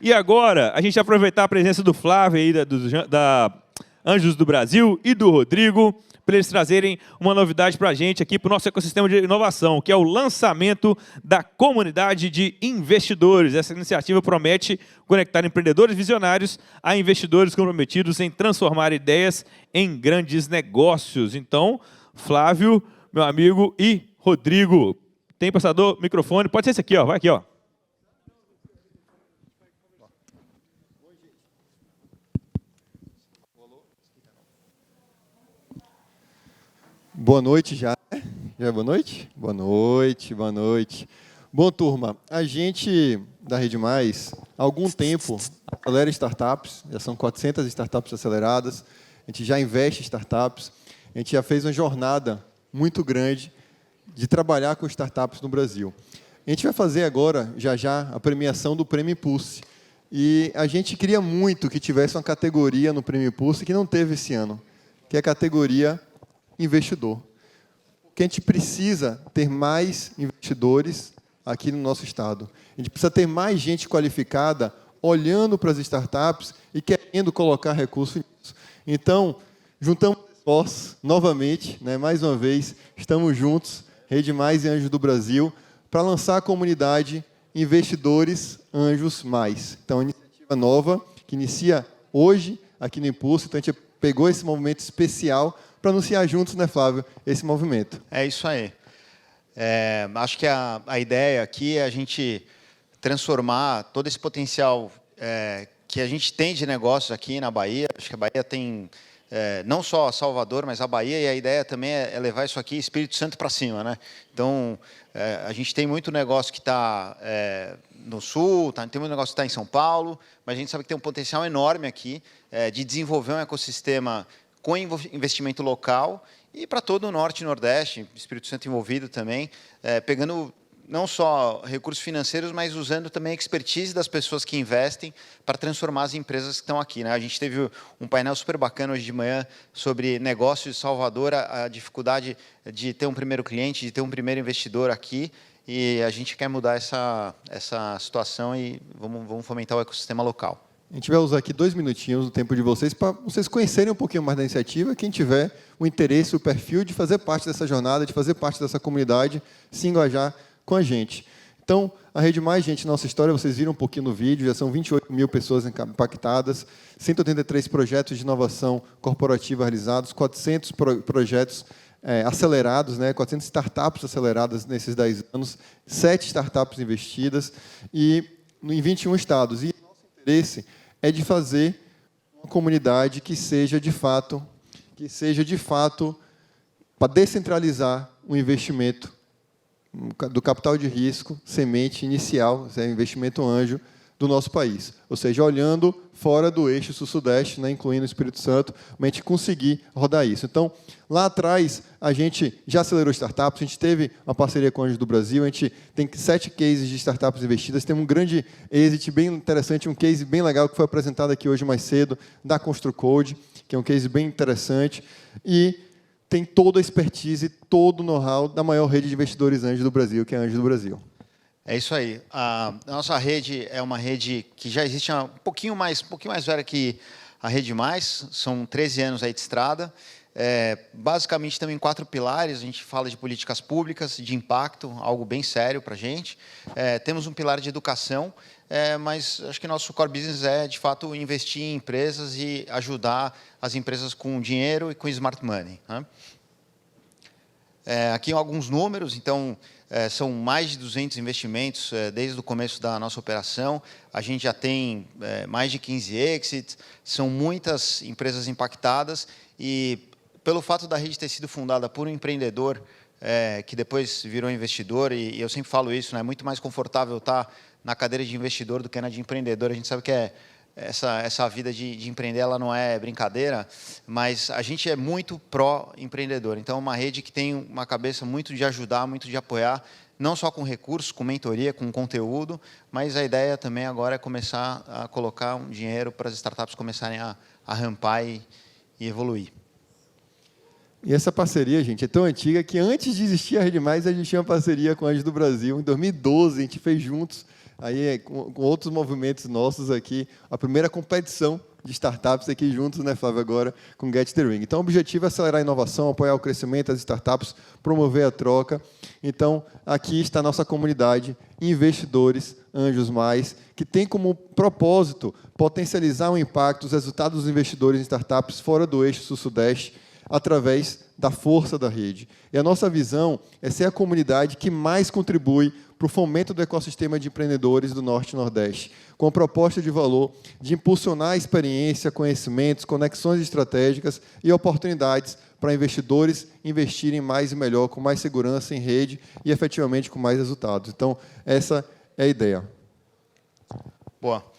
E agora, a gente vai aproveitar a presença do Flávio aí, da Anjos do Brasil e do Rodrigo, para eles trazerem uma novidade para a gente aqui, para o nosso ecossistema de inovação, que é o lançamento da comunidade de investidores. Essa iniciativa promete conectar empreendedores visionários a investidores comprometidos em transformar ideias em grandes negócios. Então, Flávio, meu amigo, e Rodrigo, tem passador, microfone, pode ser esse aqui, ó, vai aqui, ó. Boa noite já, né? Já é boa noite? Boa noite, boa noite. Bom, turma, a gente da Rede Mais, há algum tempo, acelera startups, já são 400 startups aceleradas, a gente já investe em startups, a gente já fez uma jornada muito grande de trabalhar com startups no Brasil. A gente vai fazer agora, já, a premiação do Prêmio Impulse. E a gente queria muito que tivesse uma categoria no Prêmio Impulse que não teve esse ano, que é a categoria investidor. Porque a gente precisa ter mais investidores aqui no nosso estado. A gente precisa ter mais gente qualificada olhando para as startups e querendo colocar recursos nisso. Então, juntamos esforços novamente, né, mais uma vez, estamos juntos, Rede Mais e Anjos do Brasil, para lançar a comunidade Investidores Anjos Mais. Então, uma iniciativa nova que inicia hoje aqui no Impulso. Então, a gente pegou esse movimento especial para anunciar juntos, né, Flávio, esse movimento. É isso aí. Acho que a ideia aqui é a gente transformar todo esse potencial que a gente tem de negócios aqui na Bahia. Acho que a Bahia tem não só Salvador, mas a Bahia, e a ideia também é levar isso aqui, Espírito Santo, para cima, né? Então, a gente tem muito negócio que está no Sul, tem muito negócio que está em São Paulo, mas a gente sabe que tem um potencial enorme aqui de desenvolver um ecossistema com investimento local e para todo o Norte e Nordeste, Espírito Santo envolvido também, pegando não só recursos financeiros, mas usando também a expertise das pessoas que investem para transformar as empresas que estão aqui, né? A gente teve um painel super bacana hoje de manhã sobre negócios de Salvador, a dificuldade de ter um primeiro cliente, de ter um primeiro investidor aqui, e a gente quer mudar essa situação e vamos fomentar o ecossistema local. A gente vai usar aqui 2 minutinhos do tempo de vocês para vocês conhecerem um pouquinho mais da iniciativa. Quem tiver o interesse, o perfil de fazer parte dessa jornada, de fazer parte dessa comunidade, se engajar com a gente. Então, a Rede Mais, gente, nossa história, vocês viram um pouquinho no vídeo, já são 28 mil pessoas impactadas, 183 projetos de inovação corporativa realizados, 400 projetos acelerados, né, 400 startups aceleradas nesses 10 anos, 7 startups investidas e em 21 estados. E nosso interesse é de fazer uma comunidade que seja de fato para descentralizar o investimento do capital de risco, semente inicial, investimento anjo do nosso país. Ou seja, olhando fora do eixo sul-sudeste, né, incluindo o Espírito Santo, para a gente conseguir rodar isso. Então, lá atrás, a gente já acelerou startups, a gente teve uma parceria com o Anjos do Brasil, a gente tem 7 cases de startups investidas, tem um grande exit bem interessante, um case bem legal que foi apresentado aqui hoje mais cedo, da ConstruCode, que é um case bem interessante, e tem toda a expertise, todo o know-how da maior rede de investidores anjos do Brasil, que é a Anjos do Brasil. É isso aí. A nossa rede é uma rede que já existe um pouquinho mais velha que a Rede Mais, são 13 anos aí de estrada. Basicamente, também 4 pilares, a gente fala de políticas públicas, de impacto, algo bem sério para a gente. Temos um pilar de educação, mas acho que nosso core business é, de fato, investir em empresas e ajudar as empresas com dinheiro e com smart money, né? Aqui alguns números, então, são mais de 200 investimentos desde o começo da nossa operação. A gente já tem mais de 15 exits, são muitas empresas impactadas e, pelo fato da rede ter sido fundada por um empreendedor que depois virou investidor, e eu sempre falo isso, né, é muito mais confortável estar na cadeira de investidor do que na de empreendedor. A gente sabe que essa vida de empreender, ela não é brincadeira, mas a gente é muito pró-empreendedor. Então, é uma rede que tem uma cabeça muito de ajudar, muito de apoiar, não só com recursos, com mentoria, com conteúdo, mas a ideia também agora é começar a colocar um dinheiro para as startups começarem a rampar e evoluir. E essa parceria, gente, é tão antiga que antes de existir a Rede Mais, a gente tinha uma parceria com a Anjos do Brasil. Em 2012, a gente fez juntos aí com outros movimentos nossos aqui, a primeira competição de startups aqui juntos, né, Flávio, agora com Get the Ring. Então, o objetivo é acelerar a inovação, apoiar o crescimento das startups, promover a troca. Então, aqui está a nossa comunidade, investidores, Anjos Mais, que tem como propósito potencializar o impacto dos resultados dos investidores em startups fora do eixo sul-sudeste, através da força da rede. E a nossa visão é ser a comunidade que mais contribui para o fomento do ecossistema de empreendedores do Norte e Nordeste, com a proposta de valor de impulsionar a experiência, conhecimentos, conexões estratégicas e oportunidades para investidores investirem mais e melhor, com mais segurança em rede e, efetivamente, com mais resultados. Então, essa é a ideia. Boa.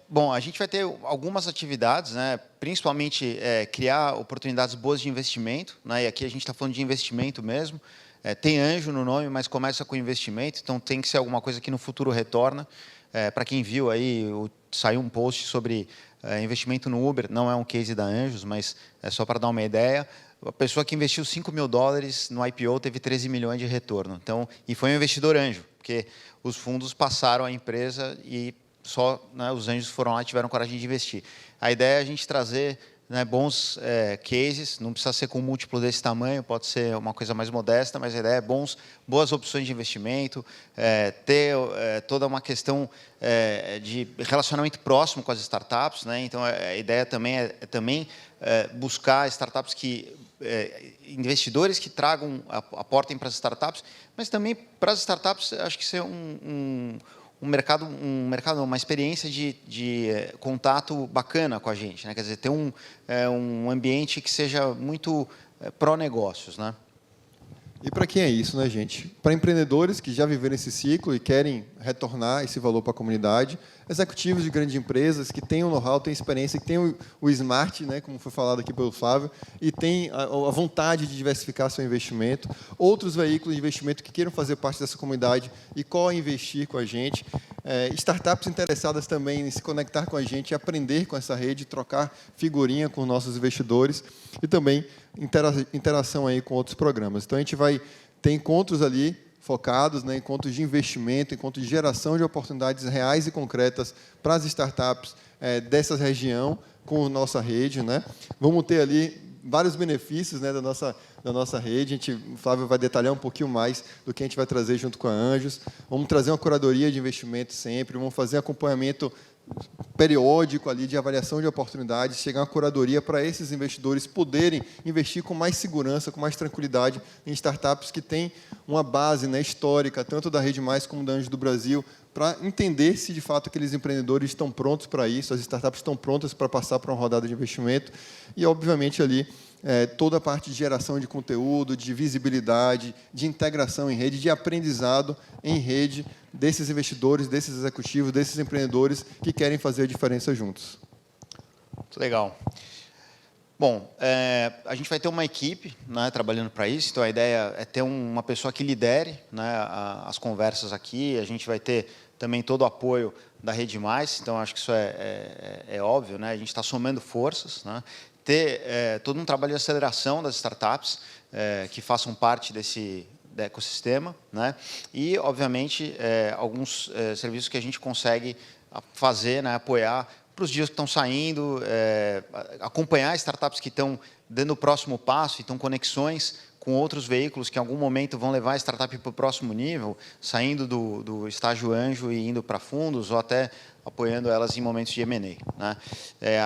Bom, a gente vai ter algumas atividades, né? Principalmente criar oportunidades boas de investimento, né? E aqui a gente está falando de investimento mesmo. Tem anjo no nome, mas começa com investimento, então tem que ser alguma coisa que no futuro retorna. Para quem viu aí, saiu um post sobre investimento no Uber, não é um case da Anjos, mas é só para dar uma ideia. A pessoa que investiu $5 mil no IPO teve 13 milhões de retorno. Então, e foi um investidor anjo, porque os fundos passaram a empresa e só, né, os anjos foram lá e tiveram coragem de investir. A ideia é a gente trazer, né, bons cases, não precisa ser com um múltiplo desse tamanho, pode ser uma coisa mais modesta, mas a ideia é boas opções de investimento, ter toda uma questão de relacionamento próximo com as startups, né? Então, a ideia também é buscar startups investidores que aportem para as startups, mas também para as startups, acho que ser uma experiência de contato bacana com a gente, né? Quer dizer, ter um ambiente que seja muito pró-negócios, né? E para quem é isso, né, gente? Para empreendedores que já viveram esse ciclo e querem retornar esse valor para a comunidade, executivos de grandes empresas que têm o know-how, têm experiência, que têm o smart, né, como foi falado aqui pelo Flávio, e têm a vontade de diversificar seu investimento, outros veículos de investimento que queiram fazer parte dessa comunidade e co-investir com a gente, startups interessadas também em se conectar com a gente, aprender com essa rede, trocar figurinha com nossos investidores e também interação aí com outros programas. Então, a gente vai ter encontros ali focados, né, encontros de investimento, encontros de geração de oportunidades reais e concretas para as startups dessa região com nossa rede, né? Vamos ter ali vários benefícios, né, da nossa rede. O Flávio vai detalhar um pouquinho mais do que a gente vai trazer junto com a Anjos. Vamos trazer uma curadoria de investimento sempre, vamos fazer acompanhamento periódico ali de avaliação de oportunidades, chegar uma curadoria para esses investidores poderem investir com mais segurança, com mais tranquilidade em startups que têm uma base, né, histórica, tanto da Rede Mais como da Anjos do Brasil, para entender se, de fato, aqueles empreendedores estão prontos para isso, as startups estão prontas para passar para uma rodada de investimento e, obviamente, ali toda a parte de geração de conteúdo, de visibilidade, de integração em rede, de aprendizado em rede desses investidores, desses executivos, desses empreendedores que querem fazer a diferença juntos. Muito legal. Bom, a gente vai ter uma equipe, né, trabalhando para isso, então a ideia é ter uma pessoa que lidere, né, as conversas aqui, a gente vai ter também todo o apoio da Rede Mais, então acho que isso é óbvio, né, a gente está somando forças, né, ter todo um trabalho de aceleração das startups que façam parte desse ecossistema, né, e, obviamente, alguns serviços que a gente consegue fazer, né, apoiar para os dias que estão saindo, acompanhar startups que estão dando o próximo passo, então conexões com outros veículos que em algum momento vão levar a startup para o próximo nível, saindo do estágio anjo e indo para fundos, ou até apoiando elas em momentos de M&A, né?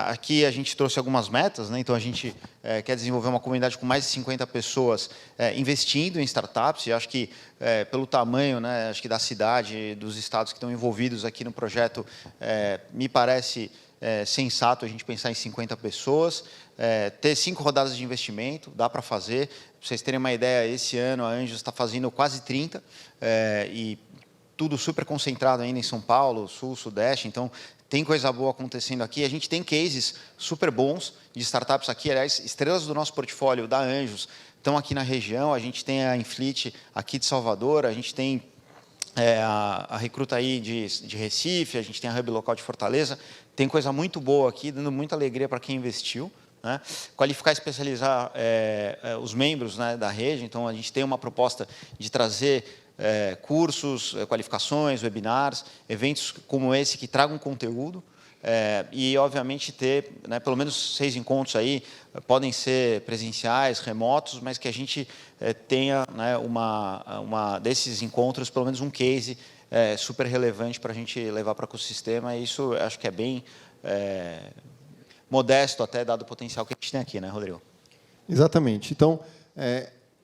Aqui a gente trouxe algumas metas, né? Então a gente quer desenvolver uma comunidade com mais de 50 pessoas investindo em startups, e acho que pelo tamanho, né, acho que da cidade, dos estados que estão envolvidos aqui no projeto, me parece sensato a gente pensar em 50 pessoas, ter 5 rodadas de investimento, dá para fazer. Para vocês terem uma ideia, esse ano a Anjos está fazendo quase 30, e tudo super concentrado ainda em São Paulo, Sul, Sudeste, então tem coisa boa acontecendo aqui. A gente tem cases super bons de startups aqui, aliás, estrelas do nosso portfólio da Anjos estão aqui na região, a gente tem a Inflit aqui de Salvador, a gente tem a Recruta aí de Recife, a gente tem a Hub Local de Fortaleza, tem coisa muito boa aqui, dando muita alegria para quem investiu, né? Qualificar e especializar os membros, né, da rede, então a gente tem uma proposta de trazer cursos, qualificações, webinars, eventos como esse que tragam conteúdo. E, obviamente, ter, né, pelo menos 6 encontros aí, podem ser presenciais, remotos, mas que a gente tenha, né, uma desses encontros, pelo menos um case super relevante para a gente levar para o ecossistema. E isso acho que é bem modesto, até dado o potencial que a gente tem aqui, né, Rodrigo? Exatamente. Então,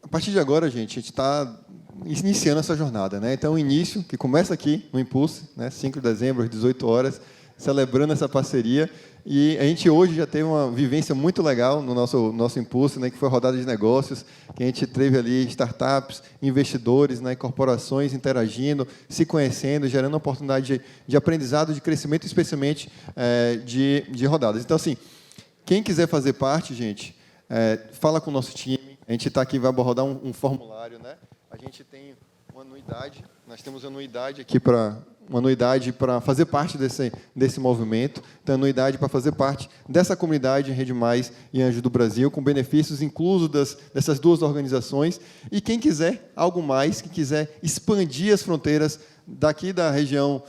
a partir de agora, a gente está iniciando essa jornada, né? Então, o início, que começa aqui no Impulse, né, 5 de dezembro, às 18 horas, celebrando essa parceria. E a gente hoje já teve uma vivência muito legal no nosso Impulse, né, que foi a rodada de negócios, que a gente teve ali startups, investidores, né, corporações interagindo, se conhecendo, gerando oportunidade de aprendizado, de crescimento, especialmente de rodadas. Então, assim, quem quiser fazer parte, gente, fala com o nosso time. A gente está aqui, vai rodar um formulário, né? A gente tem uma anuidade, nós temos anuidade aqui para fazer parte desse movimento, tem anuidade para fazer parte dessa comunidade Rede Mais e Anjos do Brasil, com benefícios inclusos dessas duas organizações. E quem quiser algo mais, que quiser expandir as fronteiras daqui da região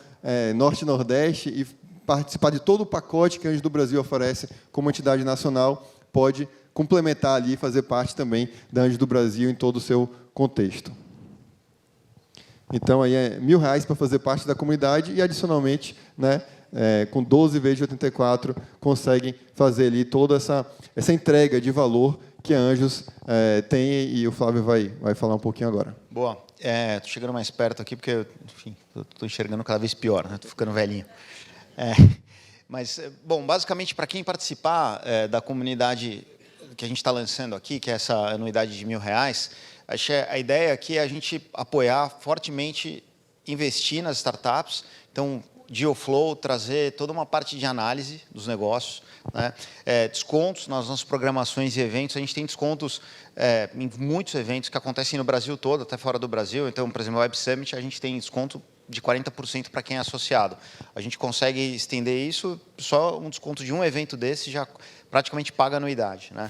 Norte e Nordeste e participar de todo o pacote que Anjos do Brasil oferece como entidade nacional, pode complementar ali e fazer parte também da Anjos do Brasil em todo o seu contexto. Então, aí é R$1.000 para fazer parte da comunidade e, adicionalmente, né, com 12 vezes de 84, conseguem fazer ali toda essa entrega de valor que a Anjos tem, e o Flávio vai falar um pouquinho agora. Boa. Estou chegando mais perto aqui, porque, enfim, estou enxergando cada vez pior, né? Estou ficando velhinho. Mas, bom, basicamente, para quem participar da comunidade que a gente está lançando aqui, que é essa anuidade de R$1.000, acho que a ideia aqui é a gente apoiar fortemente, investir nas startups. Então, DealFlow, trazer toda uma parte de análise dos negócios, né? Descontos nas nossas programações e eventos. A gente tem descontos em muitos eventos que acontecem no Brasil todo, até fora do Brasil. Então, por exemplo, no Web Summit, a gente tem desconto de 40% para quem é associado. A gente consegue estender isso, só um desconto de um evento desse já praticamente paga a anuidade, né?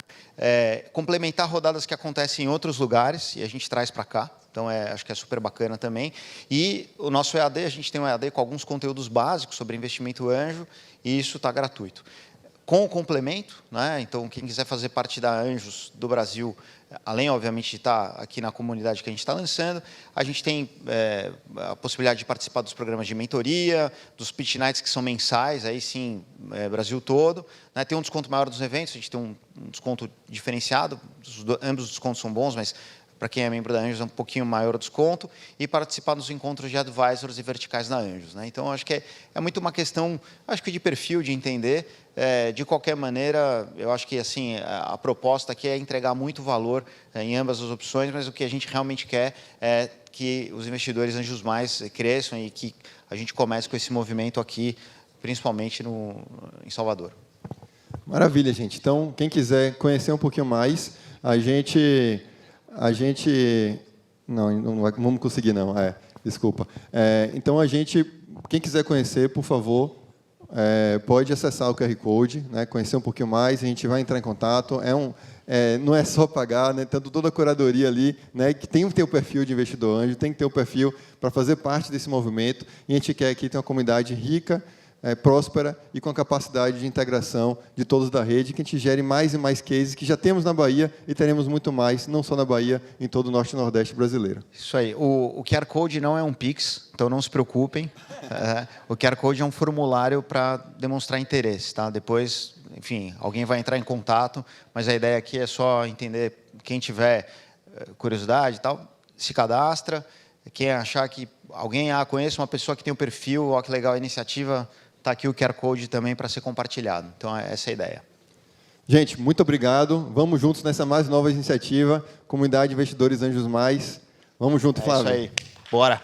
Complementar rodadas que acontecem em outros lugares e a gente traz para cá. Então, acho que é super bacana também. E o nosso EAD, a gente tem um EAD com alguns conteúdos básicos sobre investimento anjo, e isso está gratuito. Com o complemento, né? Então, quem quiser fazer parte da Anjos do Brasil, além, obviamente, de estar aqui na comunidade que a gente está lançando, a gente tem a possibilidade de participar dos programas de mentoria, dos pitch nights que são mensais, aí sim, Brasil todo, né? Tem um desconto maior dos eventos, a gente tem um desconto diferenciado, ambos os descontos são bons, mas para quem é membro da Anjos é um pouquinho maior o desconto, e participar dos encontros de advisors e verticais da Anjos, né? Então, acho que é muito uma questão, acho que de perfil, de entender. De qualquer maneira, eu acho que assim a proposta aqui é entregar muito valor em ambas as opções, mas o que a gente realmente quer é que os investidores Anjos Mais cresçam e que a gente comece com esse movimento aqui, principalmente em Salvador. Maravilha, gente. Então, quem quiser conhecer um pouquinho mais, a gente não vamos conseguir, não. Desculpa. Então, quem quiser conhecer, por favor, pode acessar o QR Code, né, conhecer um pouquinho mais, a gente vai entrar em contato. Não é só pagar, né, tendo toda a curadoria ali, né, que tem que ter o perfil de investidor anjo, tem que ter o perfil para fazer parte desse movimento, e a gente quer aqui ter uma comunidade rica, próspera e com a capacidade de integração de todos da rede, que a gente gere mais e mais cases que já temos na Bahia e teremos muito mais, não só na Bahia, em todo o Norte e Nordeste brasileiro. Isso aí. O QR Code não é um Pix, então não se preocupem. O QR Code é um formulário para demonstrar interesse, tá? Depois, enfim, alguém vai entrar em contato, mas a ideia aqui é só entender, quem tiver curiosidade e tal, se cadastra. Quem achar que alguém conhece uma pessoa que tem um perfil, que legal a iniciativa, está aqui o QR Code também para ser compartilhado. Então, essa é a ideia. Gente, muito obrigado. Vamos juntos nessa mais nova iniciativa, Comunidade de Investidores Anjos Mais. Vamos junto, Flávio. É isso aí. Bora.